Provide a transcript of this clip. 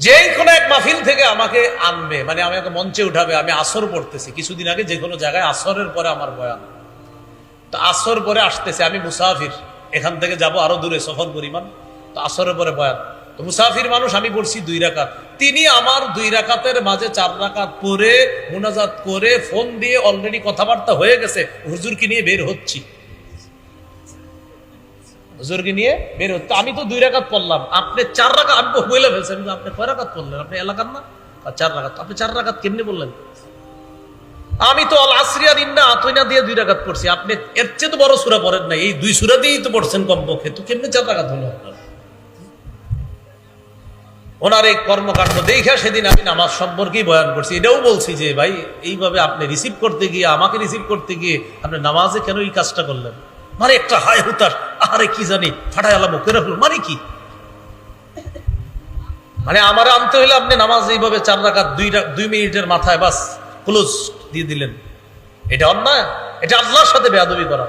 যে কোনো এক মাহফিল থেকে আমাকে আনবে, মানে আমাকে মঞ্চে উঠাবে, আমি আসর পড়তেছি কিছুদিন আগে যে কোনো জায়গায়, আসরের পরে আমার বয়ান। তো আসর পরে আসতেছে, আমি মুসাফির, এখান থেকে যাব আরো দূরে সফর পরিমাণ, তো আসরের পরে বয়ান। তো মুসাফির মানুষ, আমি পড়ছি 2 রাকাত, তিনি আমার 2 রাকাতের মাঝে 4 রাকাত পরে মুনাজাত করে ফোন দিয়ে অলরেডি কথাবার্তা হয়ে গেছে, হুজুরকে নিয়ে বের হচ্ছি, হুজুরকে নিয়ে বের হচ্ছে। আমি তো 2 রাকাত পড়লাম, আপনি 4 রাকাত, আমি বলে ফেলছেন, আপনি কয় রাকাত পড়লেন, আপনি এলাকার না? 4 রাকাত। আপনি 4 রাকাত কেমনি বললেন? আমি তো আল আসরিয়ার ইন্না আতইনা দিয়ে 2 রাকাত পড়ছি, আপনি এর চেয়ে তো বড় সূরা পড়েন না, এই 2 সূরা দিয়েই তো পড়ছেন কমপক্ষে, তো কেমনে 4 রাকাত হলো আপনার? ওনার এই কর্মকাণ্ড দেখে সেদিন আমি নামাজ সম্পর্কেই বয়ান করছি, এটাও বলছি যে ভাই এইভাবে আপনি রিসিভ করতে গিয়ে, আমাকে রিসিভ করতে গিয়ে আপনি নামাজে কেন এই কাজটা করলেন? মানে একটা হায় হুতাশ, আরে কি জানি ফাটাই আলাম করে ফেলো, মানে কি? মানে আমার আনতে হইলে আপনি নামাজ এইভাবে 4 রাকাত 2 মিনিটের মাথায় বাস ক্লোজ দিয়ে দিলেন, এটা অন্যায়, এটা আল্লাহর সাথে বেয়াদবি করা।